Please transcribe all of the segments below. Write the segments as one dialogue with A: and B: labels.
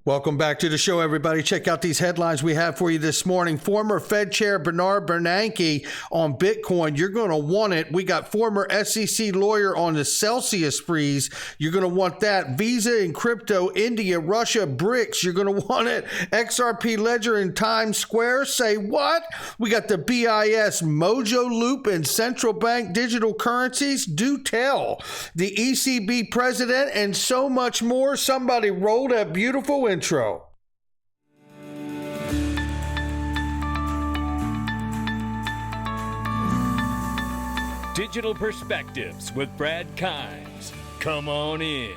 A: Welcome back to the show, everybody. Check out these headlines we have for you this morning. Former Fed Chair Bernard Bernanke on Bitcoin. You're going to want it. We got former SEC lawyer on the Celsius freeze. You're going to want that. Visa and crypto, India, Russia, BRICS. You're going to want it. XRP-Ledger in Times Square. Say what? We got the BIS, Mojaloop, and central bank digital currencies. Do tell. The ECB president and so much more. Somebody roll that beautiful intro.
B: Digital Perspectives with Brad Kimes. Come on in.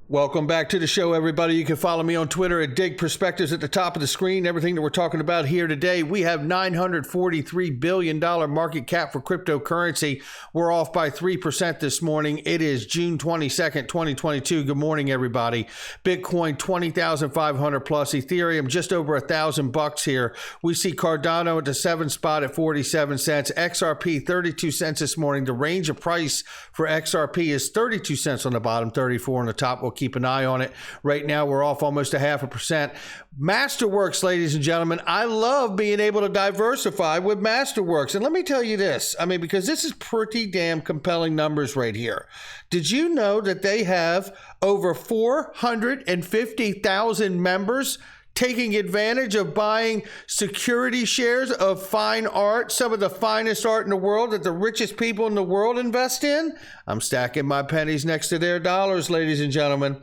A: Welcome back to the show, everybody. You can follow me on Twitter at Dig Perspectives at the top of the screen. Everything that we're talking about here today. We have $943 billion market cap for cryptocurrency. We're off by 3% this morning. It is June 22nd, 2022. Good morning, everybody. Bitcoin, 20,500 plus. Ethereum, just over $1,000 here. We see Cardano at the 7th spot at 47 cents. XRP, 32 cents this morning. The range of price for XRP is 32 cents on the bottom, 34 on the top. We'll keep an eye on it. Right now, we're off almost 0.5%. Masterworks, ladies and gentlemen. I love being able to diversify with Masterworks. And let me tell you this. Because this is pretty damn compelling numbers right here. Did you know that they have over 450,000 members taking advantage of buying security shares of fine art, some of the finest art in the world that the richest people in the world invest in? I'm stacking my pennies next to their dollars, ladies and gentlemen.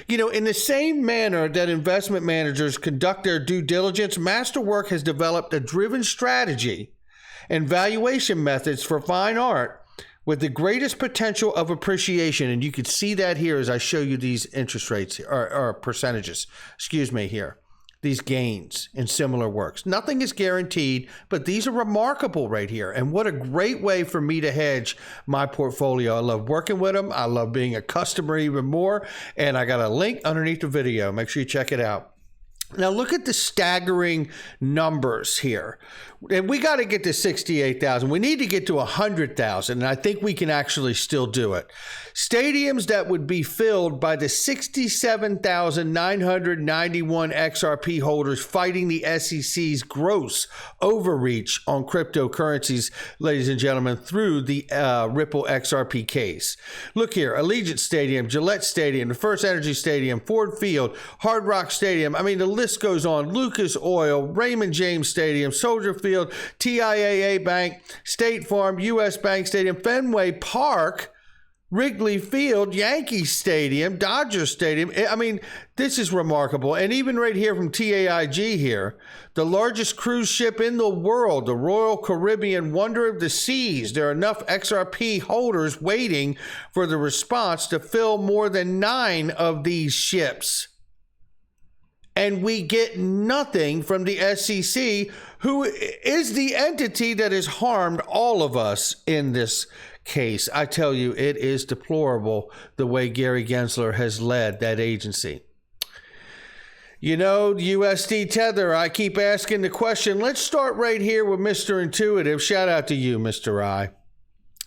A: In the same manner that investment managers conduct their due diligence, Masterwork has developed a driven strategy and valuation methods for fine art with the greatest potential of appreciation. And you can see that here as I show you these interest rates or percentages, here. These gains in similar works. Nothing is guaranteed, but these are remarkable right here. And what a great way for me to hedge my portfolio. I love working with them. I love being a customer even more. And I got a link underneath the video. Make sure you check it out. Now look at the staggering numbers here. And we got to get to 68,000. We need to get to 100,000. And I think we can actually still do it. Stadiums that would be filled by the 67,991 XRP holders fighting the SEC's gross overreach on cryptocurrencies, ladies and gentlemen, through the Ripple XRP case. Look here, Allegiant Stadium, Gillette Stadium, the First Energy Stadium, Ford Field, Hard Rock Stadium. The list goes on. Lucas Oil, Raymond James Stadium, Soldier Field, TIAA Bank, State Farm, US Bank Stadium, Fenway Park, Wrigley Field, Yankee Stadium, Dodger Stadium. This is remarkable. And even right here from TAIG here, the largest cruise ship in the world, the Royal Caribbean Wonder of the Seas. There are enough XRP holders waiting for the response to fill more than 9 of these ships. And we get nothing from the SEC, who is the entity that has harmed all of us in this case. I tell you, it is deplorable the way Gary Gensler has led that agency. USD Tether, I keep asking the question. Let's start right here with Mr. Intuitive. Shout out to you, Mr. I.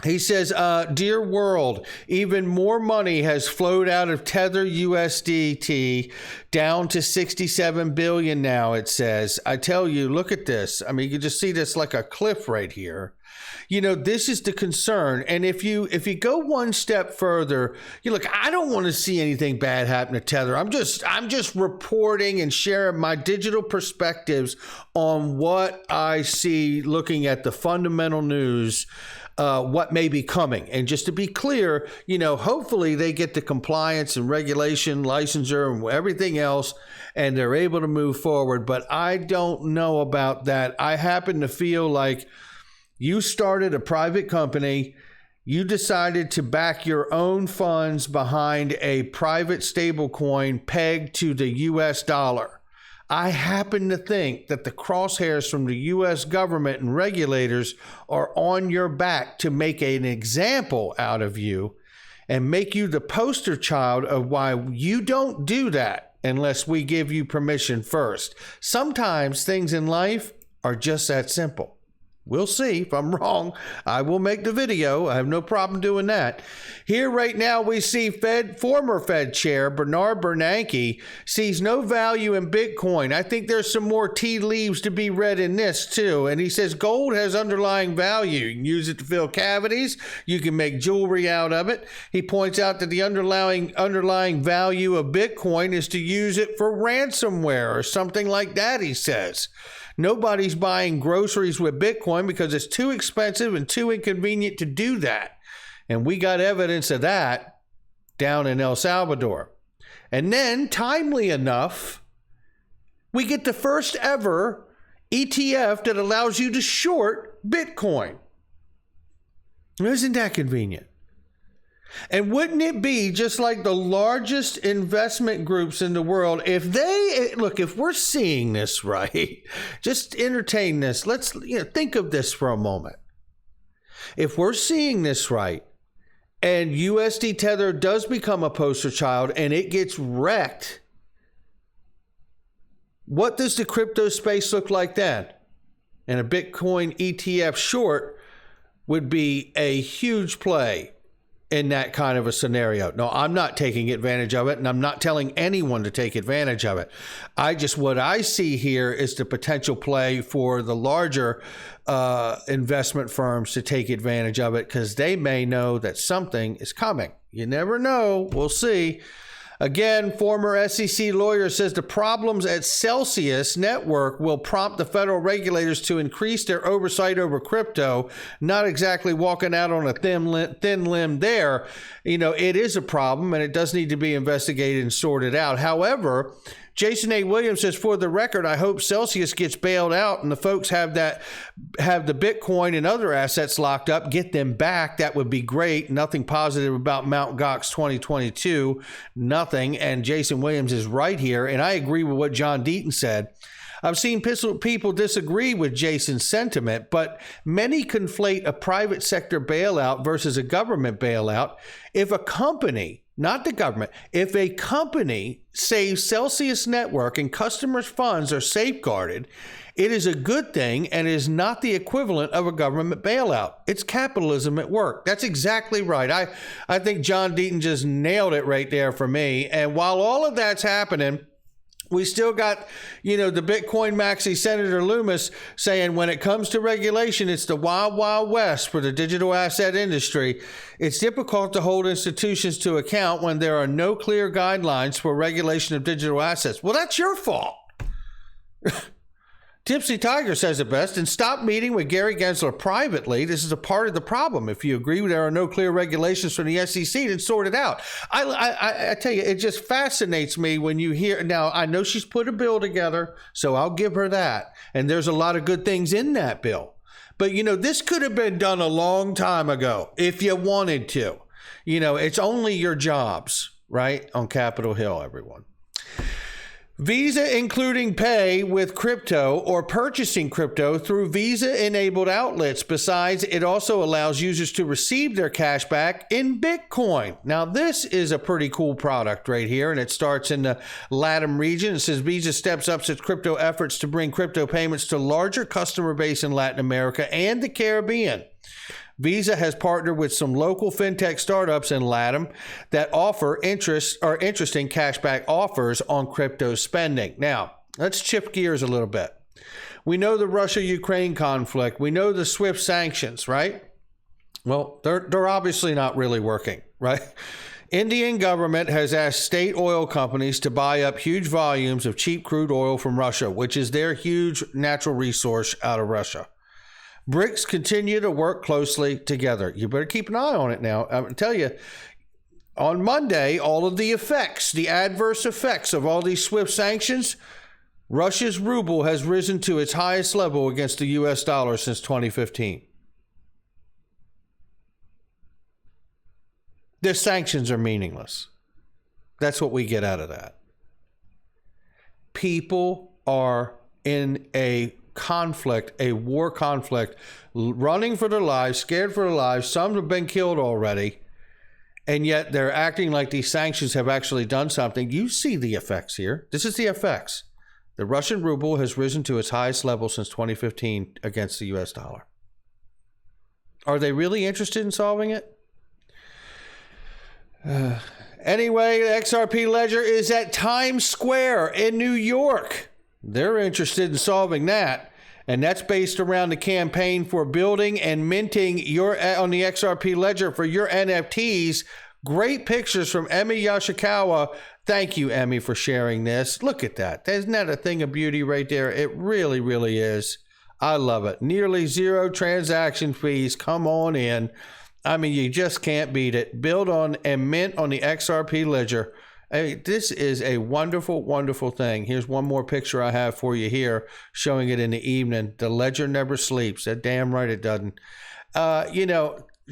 A: He says, dear world, even more money has flowed out of Tether USDT down to 67 billion now, it says. I tell you, look at this. You can just see this like a cliff right here. This is the concern. And if you go one step further, I don't want to see anything bad happen to Tether. I'm just reporting and sharing my digital perspectives on what I see looking at the fundamental news. What may be coming. And just to be clear, hopefully they get the compliance and regulation, licensure, and everything else, and they're able to move forward. But I don't know about that. I happen to feel like you started a private company. You decided to back your own funds behind a private stablecoin pegged to the US dollar. I happen to think that the crosshairs from the U.S. government and regulators are on your back to make an example out of you and make you the poster child of why you don't do that unless we give you permission first. Sometimes things in life are just that simple. We'll see. If I'm wrong, I will make the video. I have no problem doing that. Here right now we see former Fed Chair Bernard Bernanke sees no value in Bitcoin. I think there's some more tea leaves to be read in this too. And he says gold has underlying value. You can use it to fill cavities. You can make jewelry out of it. He points out that the underlying value of Bitcoin is to use it for ransomware or something like that, he says. Nobody's buying groceries with Bitcoin because it's too expensive and too inconvenient to do that. And we got evidence of that down in El Salvador. And then, timely enough, we get the first ever ETF that allows you to short Bitcoin. Isn't that convenient? And wouldn't it be just like the largest investment groups in the world, if we're seeing this right, just entertain this. Let's think of this for a moment. If we're seeing this right, and USD Tether does become a poster child and it gets wrecked, what does the crypto space look like then? And a Bitcoin ETF short would be a huge play in that kind of a scenario. No, I'm not taking advantage of it, and I'm not telling anyone to take advantage of it. What I see here is the potential play for the larger investment firms to take advantage of it, because they may know that something is coming. You never know. We'll see. Again, former SEC lawyer says the problems at Celsius Network will prompt the federal regulators to increase their oversight over crypto. Not exactly walking out on a thin limb there. It is a problem and it does need to be investigated and sorted out. However, Jason A. Williams says, for the record, I hope Celsius gets bailed out and the folks have the Bitcoin and other assets locked up, get them back. That would be great. Nothing positive about Mt. Gox 2022. Nothing. And Jason Williams is right here. And I agree with what John Deaton said. I've seen people disagree with Jason's sentiment, but many conflate a private sector bailout versus a government bailout. If a company, not the government, if a company saves Celsius Network and customers' funds are safeguarded, it is a good thing and is not the equivalent of a government bailout. It's capitalism at work. That's exactly right. I think John Deaton just nailed it right there for me. And while all of that's happening, we still got, the Bitcoin maxi Senator Loomis saying when it comes to regulation, it's the wild, wild west for the digital asset industry. It's difficult to hold institutions to account when there are no clear guidelines for regulation of digital assets. Well, that's your fault. Tipsy Tiger says it best, and stop meeting with Gary Gensler privately. This is a part of the problem. If you agree there are no clear regulations from the SEC, then sort it out. I tell you, it just fascinates me when you hear, now I know she's put a bill together, so I'll give her that. And there's a lot of good things in that bill. But, this could have been done a long time ago if you wanted to. It's only your jobs, right? On Capitol Hill, everyone. Visa including pay with crypto or purchasing crypto through Visa-enabled outlets. Besides, it also allows users to receive their cash back in Bitcoin. Now, this is a pretty cool product right here, and it starts in the LATAM region. It says Visa steps up its crypto efforts to bring crypto payments to larger customer base in Latin America and the Caribbean. Visa has partnered with some local fintech startups in LATAM that offer interesting cashback offers on crypto spending. Now, let's shift gears a little bit. We know the Russia-Ukraine conflict. We know the SWIFT sanctions, right? Well, they're obviously not really working, right? Indian government has asked state oil companies to buy up huge volumes of cheap crude oil from Russia, which is their huge natural resource out of Russia. BRICS continue to work closely together. You better keep an eye on it now. I tell you, on Monday, all of the adverse effects of all these SWIFT sanctions, Russia's ruble has risen to its highest level against the US dollar since 2015. The sanctions are meaningless. That's what we get out of that. People are in a war conflict, running for their lives, scared for their lives. Some have been killed already, and yet they're acting like these sanctions have actually done something. You see the effects here. This is the effects. The Russian ruble has risen to its highest level since 2015 against the US dollar. Are they really interested in solving it? Anyway, the XRP Ledger is at Times Square in New York. They're interested in solving that. And that's based around the campaign for building and minting on the XRP Ledger for your NFTs. Great pictures from Emi Yoshikawa. Thank you, Emi, for sharing this. Look at that. Isn't that a thing of beauty right there? It really, really is. I love it. Nearly zero transaction fees. Come on in. I mean, you just can't beat it. Build on and mint on the XRP Ledger. Hey, this is a wonderful, wonderful thing. Here's one more picture I have for you here, showing it in the evening. The ledger never sleeps. That damn right it doesn't.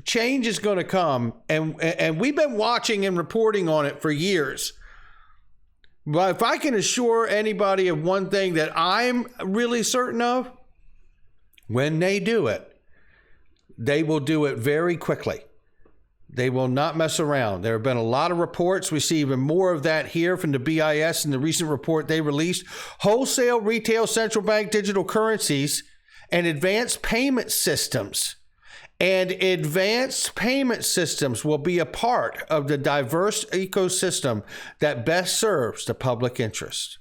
A: Change is going to come, and we've been watching and reporting on it for years. But if I can assure anybody of one thing that I'm really certain of, when they do it, they will do it very quickly. They will not mess around. There have been a lot of reports. We see even more of that here from the BIS in the recent report they released. Wholesale, retail, central bank digital currencies and advanced payment systems. And advanced payment systems will be a part of the diverse ecosystem that best serves the public interest.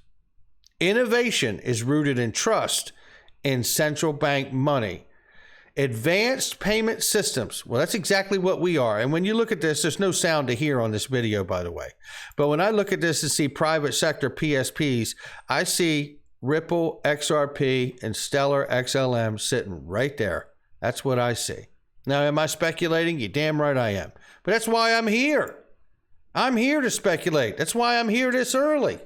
A: Innovation is rooted in trust in central bank money. Advanced payment systems. Well, that's exactly what we are. And when you look at this, there's no sound to hear on this video, by the way. But when I look at this and see private sector PSPs, I see Ripple, XRP, and Stellar XLM sitting right there. That's what I see. Now, am I speculating? You're damn right I am. But that's why I'm here. I'm here to speculate. That's why I'm here this early.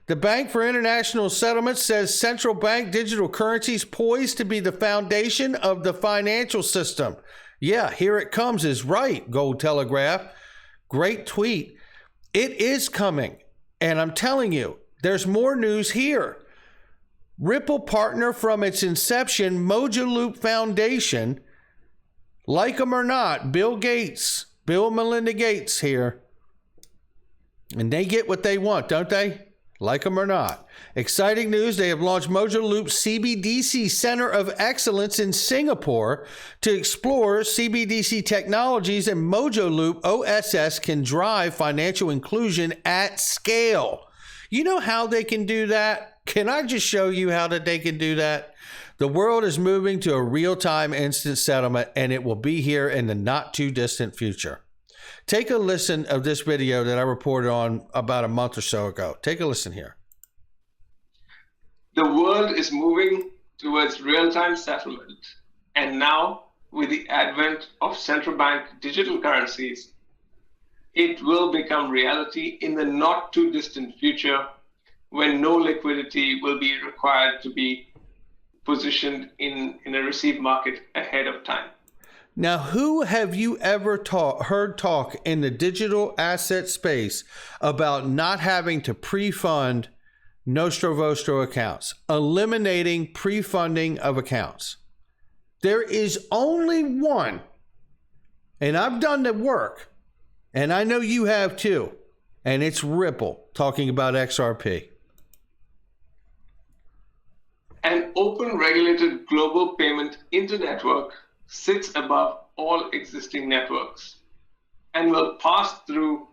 A: The Bank for International Settlements says central bank digital currencies poised to be the foundation of the financial system. Yeah, here it comes is right, Gold Telegraph. Great tweet. It is coming. And I'm telling you, there's more news here. Ripple partner from its inception, Mojaloop Foundation. Like them or not, Bill and Melinda Gates here. And they get what they want, don't they? Like them or not. Exciting news, they have launched Mojaloop's CBDC Center of Excellence in Singapore to explore CBDC technologies, and Mojaloop OSS can drive financial inclusion at scale. You know how they can do that? Can I just show you how that they can do that? The world is moving to a real-time instant settlement, and it will be here in the not-too-distant future. Take a listen of this video that I reported on about a month or so ago. Take a listen here.
C: The world is moving towards real-time settlement. And now, with the advent of central bank digital currencies, it will become reality in the not-too-distant future when no liquidity will be required to be positioned in a receive market ahead of time.
A: Now, who have you ever heard talk in the digital asset space about not having to pre-fund Nostro Vostro accounts, eliminating pre-funding of accounts? There is only one, and I've done the work, and I know you have too, and it's Ripple talking about XRP.
C: An open regulated global payment internetwork sits above all existing networks and will pass through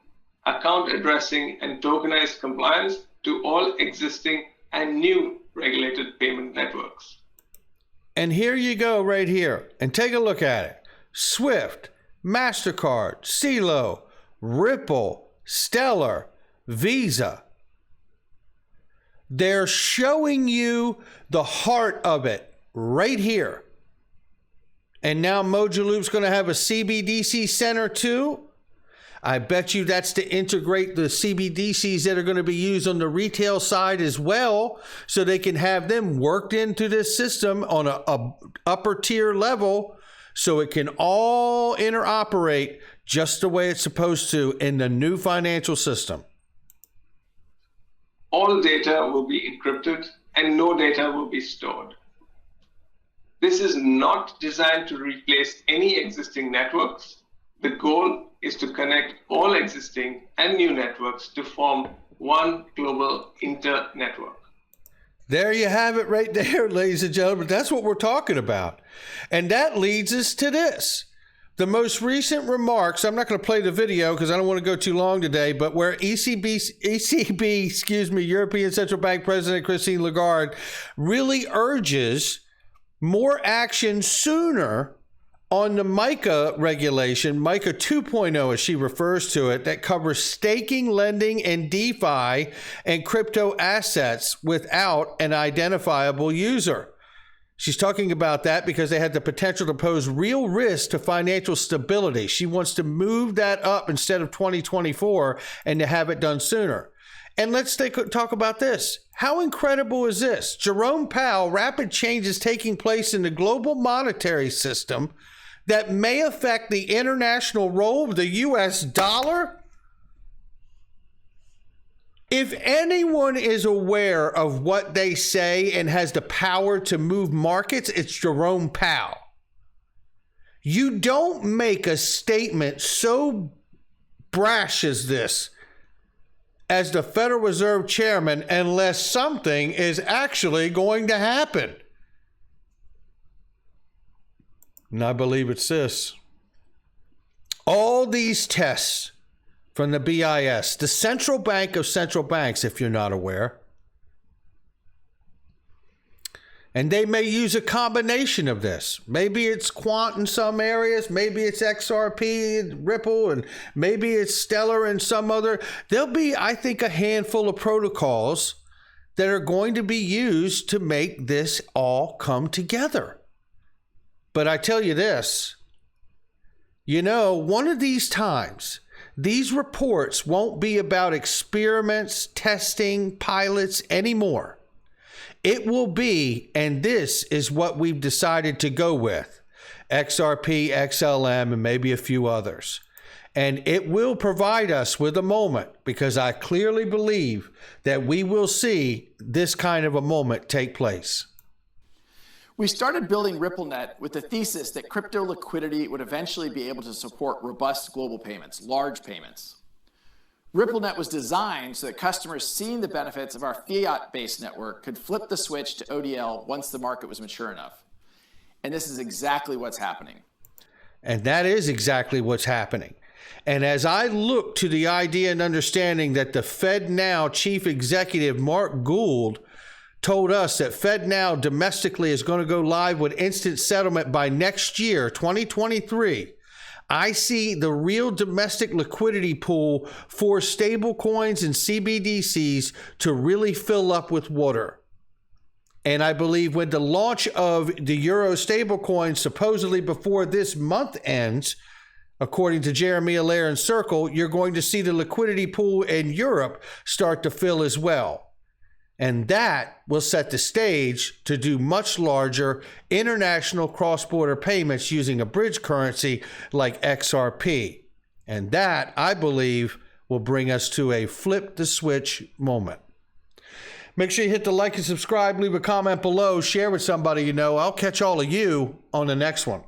C: account addressing and tokenized compliance to all existing and new regulated payment networks.
A: And here you go right here, and take a look at it. Swift, MasterCard, CeeLo, Ripple, Stellar, Visa. They're showing you the heart of it right here. And now Mojaloop's going to have a CBDC center too. I bet you that's to integrate the CBDCs that are going to be used on the retail side as well, so they can have them worked into this system on a upper tier level, so it can all interoperate just the way it's supposed to in the new financial system.
C: All data will be encrypted and no data will be stored. This is not designed to replace any existing networks. The goal is to connect all existing and new networks to form one global inter-network.
A: There you have it right there, ladies and gentlemen. That's what we're talking about. And that leads us to this. The most recent remarks, I'm not going to play the video because I don't want to go too long today, but where ECB, European Central Bank President Christine Lagarde really urges more action sooner on the MiCA regulation, MiCA 2.0 as she refers to it, that covers staking, lending, and DeFi and crypto assets without an identifiable user. She's talking about that because they had the potential to pose real risk to financial stability. She wants to move that up instead of 2024 and to have it done sooner. And let's talk about this. How incredible is this? Jerome Powell, rapid changes taking place in the global monetary system that may affect the international role of the U.S. dollar? If anyone is aware of what they say and has the power to move markets, it's Jerome Powell. You don't make a statement so brash as this as the Federal Reserve Chairman unless something is actually going to happen. And I believe it's this. All these tests from the BIS, the central bank of central banks, if you're not aware. And they may use a combination of this. Maybe it's Quant in some areas, maybe it's XRP, Ripple, and maybe it's Stellar and some other. There'll be, I think, a handful of protocols that are going to be used to make this all come together. But I tell you this, one of these times, these reports won't be about experiments, testing, pilots anymore. It will be, and this is what we've decided to go with, XRP, XLM, and maybe a few others. And it will provide us with a moment because I clearly believe that we will see this kind of a moment take place.
D: We started building RippleNet with the thesis that crypto liquidity would eventually be able to support robust global payments, large payments. RippleNet was designed so that customers seeing the benefits of our fiat-based network could flip the switch to ODL once the market was mature enough. And this is exactly what's happening.
A: And that is exactly what's happening. And as I look to the idea and understanding that the FedNow chief executive, Mark Gould, told us that FedNow domestically is going to go live with instant settlement by next year, 2023. I see the real domestic liquidity pool for stable coins and CBDCs to really fill up with water. And I believe with the launch of the Euro stablecoin supposedly before this month ends, according to Jeremy Allaire and Circle, you're going to see the liquidity pool in Europe start to fill as well. And that will set the stage to do much larger international cross-border payments using a bridge currency like XRP. And that, I believe, will bring us to a flip the switch moment. Make sure you hit the like and subscribe, leave a comment below, share with somebody you know. I'll catch all of you on the next one.